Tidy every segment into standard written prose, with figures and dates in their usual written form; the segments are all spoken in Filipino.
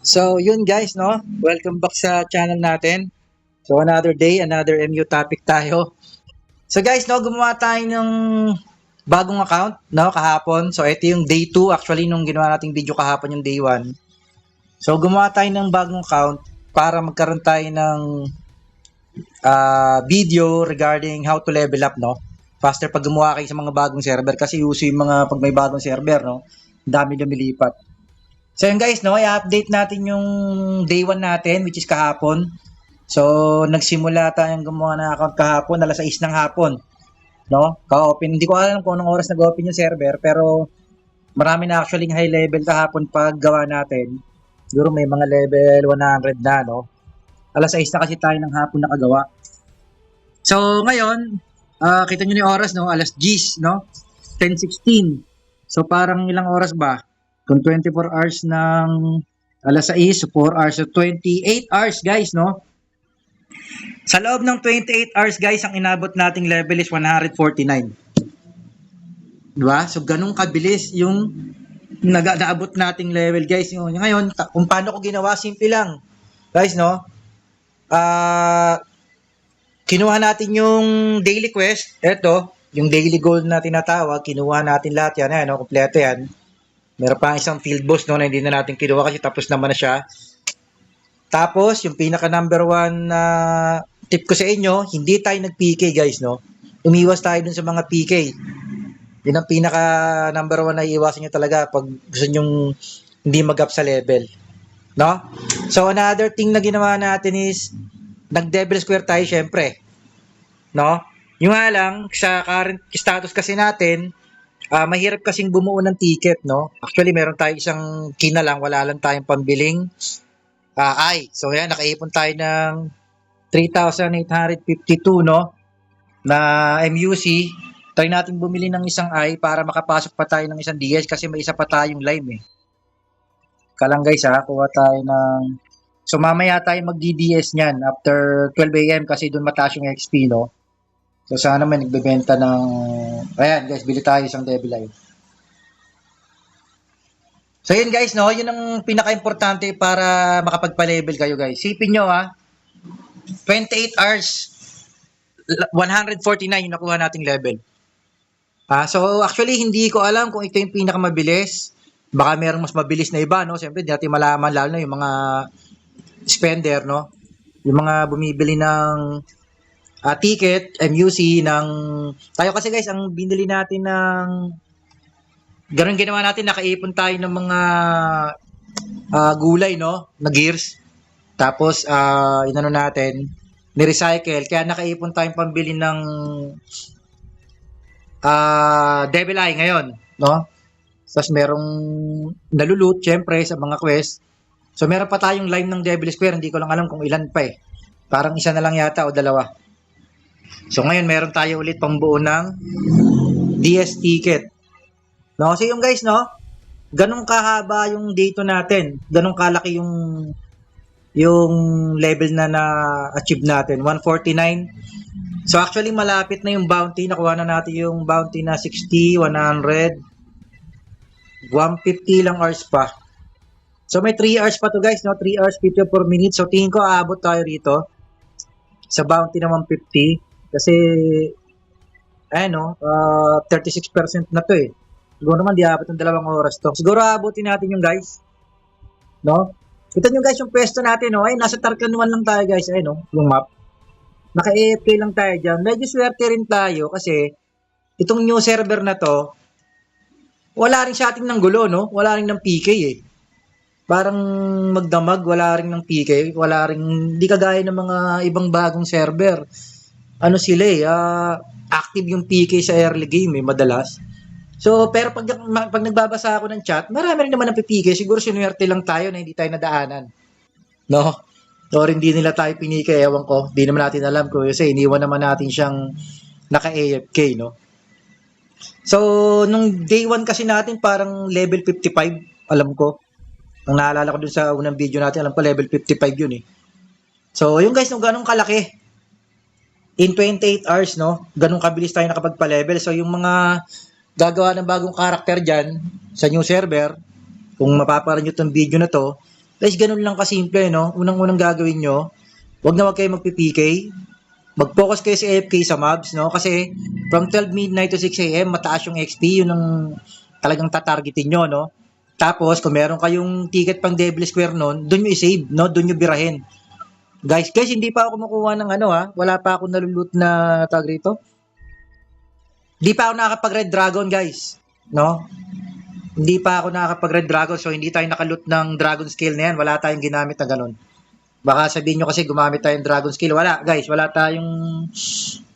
So, yun guys, no? Welcome back sa channel natin. So, another day, another MU topic tayo. So guys, no, gumawa tayo ng bagong account, no, kahapon. So, ito yung day 2. Actually, nung ginawa nating video kahapon yung day 1. So, gumawa tayo ng bagong account para magkaroon tayo ng video regarding how to level up, no? Faster pag gumawa kayo sa mga bagong server. Kasi uso yung mga pag may bagong server, no? Dami lumilipat. So yun guys, no, i-update natin yung day 1 natin, which is kahapon. So, nagsimula tayong gumawa ng account kahapon, alas 6 ng hapon. No? Ka-open. Hindi ko alam kung anong oras nag-open yung server, pero marami na actually high level kahapon pag gawa natin. Siguro may mga level 100 na, no? Alas 6 na kasi tayo ng hapon nakagawa. So, ngayon, kita nyo yung oras, no? Alas 10, no? 10:16. So, parang ilang oras ba? Kung 24 hours ng alas 6, so 4 hours, so 28 hours, guys, no? Sa loob ng 28 hours, guys, ang inabot nating level is 149. Diba? So, ganun kabilis yung nag-aabot nating level, guys. Ngayon, kung paano ko ginawa, simple lang. Guys, no? Kinuha natin yung daily quest. Ito, yung daily goal na tinatawag. Kinuha natin lahat yan. Ayan, no? Kompleto yan. Meron pa isang field boss no, na hindi na natin kinuha kasi tapos naman na siya. Tapos, yung pinaka number 1 na tip ko sa inyo, hindi tayo nag-PK guys, no? Umiwas tayo dun sa mga PK. Yun ang pinaka number 1 na iiwasan nyo talaga pag gusto nyo hindi mag-up sa level. No? So, another thing na ginawa natin is nag-devil square tayo syempre. No? Yung nga lang, sa current status kasi natin, mahirap kasing bumuo ng ticket, no? Actually, meron tayo isang key na lang, wala lang tayong pambiling So, yan, nakaipon tayo ng 3,852, no? Na MUC. Try natin bumili ng isang para makapasok pa tayo ng isang DS kasi may isa pa tayong live, eh. Kalang guys, kuha tayo ng... So, mamaya tayo mag-DDS niyan after 12 AM kasi doon mataas yung XP, no? So, sana may nagbebenta ng... Ayan, guys, bili tayo isang Devil Eye. So, yun guys, no? Yun ang pinaka-importante para makapagpa-level kayo, guys. Sipin nyo, 28 hours, 149 yung nakuha nating level. So, actually, hindi ko alam kung ito yung pinakamabilis. Baka merong mas mabilis na iba, no? Siyempre, di natin malaman, lalo na yung mga spender, no? Yung mga bumibili ng ticket, MUC, ng... Tayo kasi, guys, ang binili natin ng... Ganun ginawa natin, nakaipon tayo ng mga gulay, no? Na gears. Tapos, inano natin, ni-recycle. Kaya nakaipon tayong pambili ng Devil Eye ngayon, no? Tapos merong nalulute, syempre, sa mga quest. So, meron pa tayong line ng Devil Square. Hindi ko lang alam kung ilan pa eh. Parang isa na lang yata o dalawa. So, ngayon, meron tayo ulit pang buo ng DS ticket. No? Kasi yung guys, no? Ganun kahaba yung dito natin. Ganun kalaki yung level na na-achieve natin. 149. So, actually, malapit na yung bounty. Nakuha na natin yung bounty na 60, 100, 150 lang hours pa. So, may 3 hours pa to guys, no? 3 hours, 54 minutes. So, tingin ko, aabot tayo rito sa bounty na 150. Kasi, 36% na to eh. Siguro naman, di aabot ng 2 oras to. Siguro, aabotin natin yung guys. No? Kita nyo guys, yung pwesto natin, no? Ay, nasa Tarkanuan lang tayo guys. Ay, no? Yung map. Naka-AFK lang tayo dyan. Medyo swerte rin tayo kasi itong new server na to, wala rin sa atin ng gulo, no? Wala rin ng PK eh. Parang magdamag, wala rin ng PK, wala rin, hindi kagaya ng mga ibang bagong server. Ano sila eh, active yung PK sa early game eh, madalas. So, pero pag nagbabasa ako ng chat, marami rin naman ng PK, siguro sinuwerte lang tayo na hindi tayo nadaanan. No? Or hindi nila tayo pinike, ewan ko, hindi naman natin alam ko kasi iniwan naman natin siyang naka-AFK, no? So, nung day 1 kasi natin, parang level 55, alam ko. Ang naalala ko dun sa unang video natin, alam ko level 55 yun eh. So, yung guys, nung ganun kalaki, in 28 hours, no? Ganun kabilis tayo nakapagpa-level. So, yung mga gagawa ng bagong karakter dyan, sa new server, kung mapapanood nyo itong video na to, Guys, ganun lang kasimple, no? Unang-unang gagawin nyo, wag kayo magpi-PK. Mag-focus kayo sa AFK sa mobs, no? Kasi from 12 midnight to 6 AM, mataas yung XP, yun ang talagang tatargetin nyo, no? Tapos, kung meron kayong ticket pang Devil Square nun, dun nyo i-save, no? Dun nyo birahin. Guys, hindi pa ako kumukuha ng ano, ha? Wala pa ako nalulot na tag rito. Hindi pa ako nakakapag-Red Dragon, guys. No? Hindi pa ako nakakapag-Red Dragon, so hindi tayo nakaloot ng Dragon Skill na yan. Wala tayong ginamit na ganun. Baka sabihin nyo kasi gumamit tayong Dragon Skill. Wala, guys. Wala tayong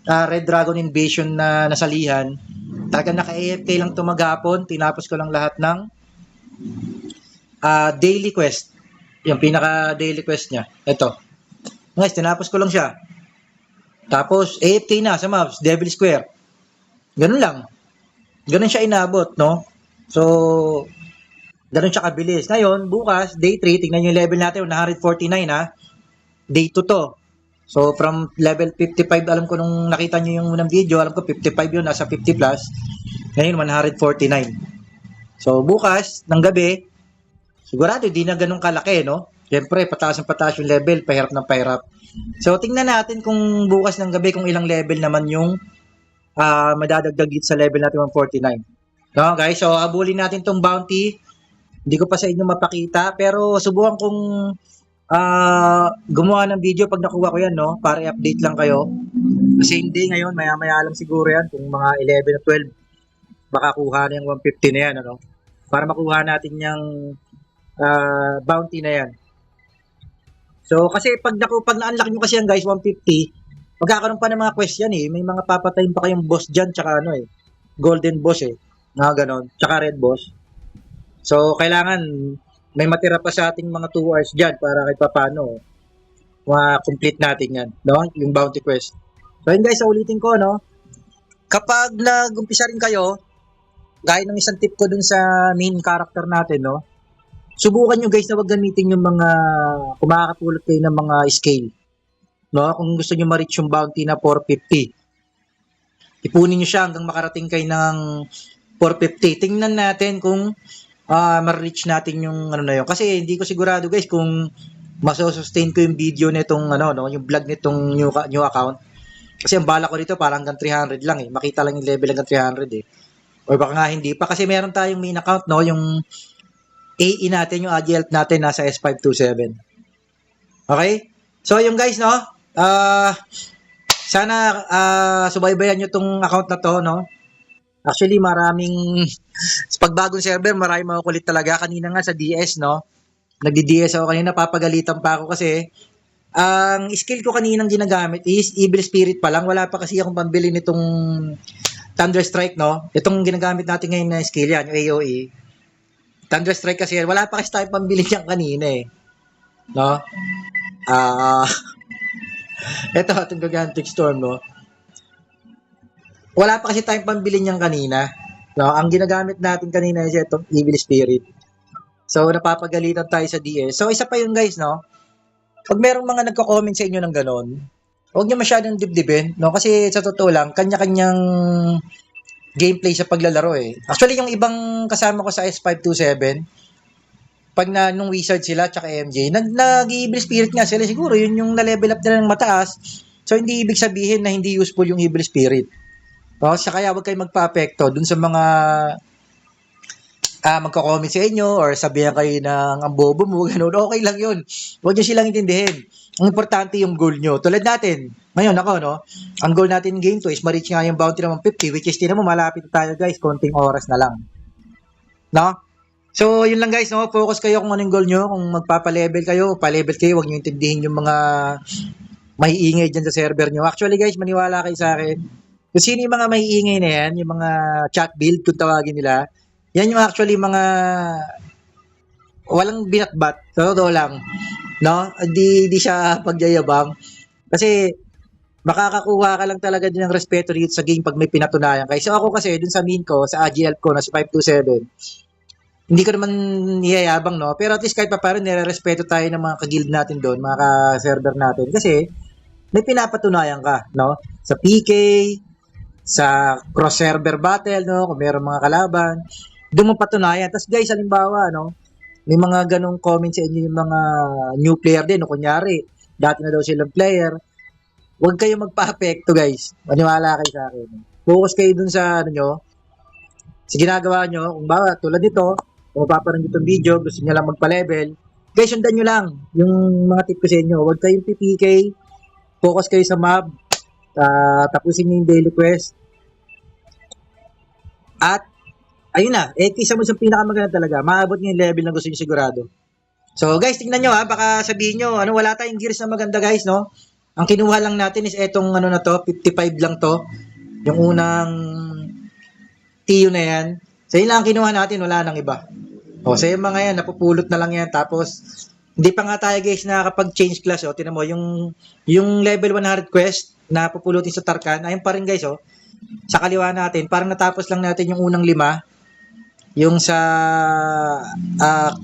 Red Dragon Invasion na nasalihan. Talaga naka-AFK lang tumagapon. Tinapos ko lang lahat ng daily quest. Yung pinaka-daily quest niya. Ito. Guys, tinapos ko lang siya. Tapos, AFK na sa maps. Devil Square. Ganun lang. Ganun siya inabot, no? So, ganun siya kabilis. Ngayon, bukas, day 3, tingnan nyo yung level natin, 149 ha. Day 2 to. So, from level 55, alam ko nung nakita nyo yung unang video, alam ko 55 yun, nasa 50 plus. Ngayon, 149. So, bukas, ng gabi, sigurado, di na ganun kalaki, no? Siyempre, pataas yung level, pahirap ng pahirap. So, tingnan natin kung bukas ng gabi, kung ilang level naman yung madadagdag dito sa level natin 149. No, guys, so abulin natin tong bounty. Hindi ko pa sa inyo mapakita, pero subukan kong gumawa ng video pag nakuha ko yan, no? Para i-update lang kayo. Kasi hindi ngayon, maya-maya lang siguro yan, kung mga 11 o 12, baka kuha na yung 150 na yan, ano? Para makuha natin yung bounty na yan. So, kasi pag na-unlock nyo kasi yan, guys, 150, magkakaroon pa ng mga quest yan, eh. May mga papatayin pa kayong boss dyan, tsaka ano, eh, golden boss, eh. Ganon. Tsaka red boss. So, kailangan may matira pa sa ating mga 2 hours dyan para kahit papano ma-complete natin yan. No? Yung bounty quest. So, yun guys, ulitin ko, no? Kapag nag-umpisa rin kayo, gaya ng isang tip ko dun sa main character natin, no? Subukan nyo guys na wag gamitin yung mga kumakatulot kayo ng mga scale. No? Kung gusto nyo ma-reach yung bounty na 450. Ipunin nyo siya hanggang makarating kayo ng 450. Tingnan natin kung ma-reach natin yung ano na yun. Kasi hindi ko sigurado guys kung maso-sustain ko yung video nitong ano, no, yung vlog nitong new account. Kasi ang bala ko dito parang hanggang 300 lang eh. Makita lang yung level hanggang 300 eh. Or baka nga hindi pa kasi meron tayong main account, no, yung AE natin, yung AG Health natin nasa S527. Okay? So yung guys, no, sana subaybayan nyo tong account na to, no. Actually, maraming sa pagbagong server, maraming mga kulit talaga. Kanina nga sa DS, no? Nagdi-DS ako kanina, papagalitan pa ako kasi ang skill ko kaninang ginagamit is Evil Spirit pa lang. Wala pa kasi akong pambili nitong Thunder Strike, no? Itong ginagamit natin ngayon na skill yan, yung AOE. Thunder Strike kasi wala pa kasi tayong pambili niyan kanina eh. No? Ito, itong Gigantic Storm, no? Wala pa kasi tayong pambili niyan kanina. No, ang ginagamit natin kanina is itong Evil Spirit. So, napapagalitan tayo sa DS. So, isa pa yun guys, no? Pag merong mga nagko-comment sa inyo ng ganon, huwag niyo masyadong dibdibin, no? Kasi sa totoo lang, kanya-kanyang gameplay sa paglalaro eh. Actually, yung ibang kasama ko sa S527, pag nung wizard sila, tsaka MJ, nag-Evil Spirit nga sila. Siguro, yun yung na-level up nila ng mataas. So, hindi ibig sabihin na hindi useful yung Evil Spirit. No, so kaya wag kayo magpa-apekto dun sa mga magko-comment sa inyo or sabihan kayo ng ang bobo mo, ganun. Okay lang yun. Huwag nyo silang intindihin. Ang importante yung goal nyo. Tulad natin, ngayon ako, no? Ang goal natin in game 2 is ma-reach nga yung bounty naman 50, which is, tinan mo, malapit tayo guys. Konting oras na lang. No? So, yun lang guys, no? Focus kayo kung anong goal nyo. Kung magpapa-level kayo, pa-level kayo, huwag nyo intindihin yung mga maiingay dyan sa server nyo. Actually guys, maniwala kayo sa akin. Kung sino yung mga maiingay na yan, yung mga chat build, kung tawagin nila, yan yung actually mga walang binatbat. So, totoo lang. No? Di siya pagyayabang. Kasi, makakakuha ka lang talaga din ng respeto dito sa game pag may pinatunayan kayo. So, ako kasi, dun sa main ko, sa AGL ko, na sa 527, hindi ko naman niyayabang, no? Pero at least kahit pa paano, nire-respeto tayo ng mga ka-guild natin doon, mga ka-server natin. Kasi, may pinapatunayan ka, no? Sa PK, sa cross-server battle, no? Kung meron mga kalaban, doon mo patunayan. Tapos guys, halimbawa, no? may mga ganong comment sa inyo yung mga new player din, no? Kunyari, dati na daw silang player, huwag kayo magpa-apekto, guys. Maniwala kayo sa akin. Focus kayo dun sa, ano nyo, sa ginagawa nyo. Kung ba, tulad nito, kung mapaparang itong video, gusto nyo lang magpa-level, guys, sundan nyo lang yung mga tip ko sa inyo. Huwag kayong PPK, focus kayo sa mob, tapusin nyo yung daily quest, at ayun na, kisa mo sa pinakamaganda talaga, maabot nyo yung level na gusto nyo sigurado. So guys, tingnan nyo ha, baka sabihin nyo, wala tayong gears na maganda guys, no? Ang kinuha lang natin is etong ano na to, 55 lang to. Yung unang TU na yan. So yun lang ang kinuha natin, wala nang iba. O, so yung mga yan, napupulot na lang yan. Tapos, hindi pa nga tayo guys nakakapag-change class. O, tinan mo, yung level 100 quest na pupulutin sa Tarkan, ayun pa rin guys, o. Sa kaliwa natin, parang natapos lang natin yung unang 5. Yung sa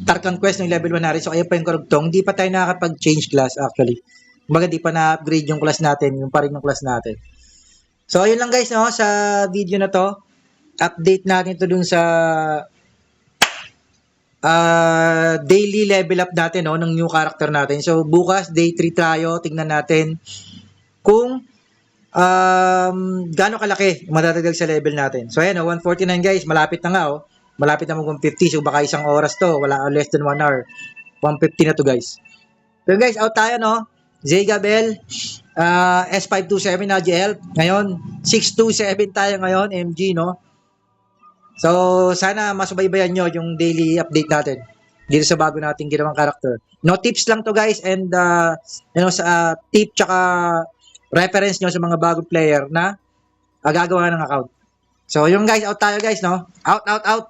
Tarkan quest ng level 100. So, ayun pa yung karugtong. Hindi pa tayo nakakapag-change class actually. Kumbaga, di pa na-upgrade yung class natin, yung pa rin yung class natin. So, ayun lang guys, no, sa video na to. Update natin to dun sa daily level up natin, no, ng new character natin. So, bukas, day 3 tayo. Tingnan natin kung gaano kalaki madadagdag sa level natin. So, ayan, 149 guys. Malapit na nga, oh. Malapit na mag-150. So, baka isang oras to. Wala, less than 1 hour. 150 na to, guys. So, guys, out tayo, no? Zega Bell, S527 na GL. Ngayon, 627 tayo ngayon, MG, no? So, sana masubaybayan nyo yung daily update natin dito sa bago nating ginawang character. No tips lang to guys, and sa tip tsaka reference nyo sa mga bagong player na gagawa ng account. So, yung guys, out tayo guys, no? Out, out, out!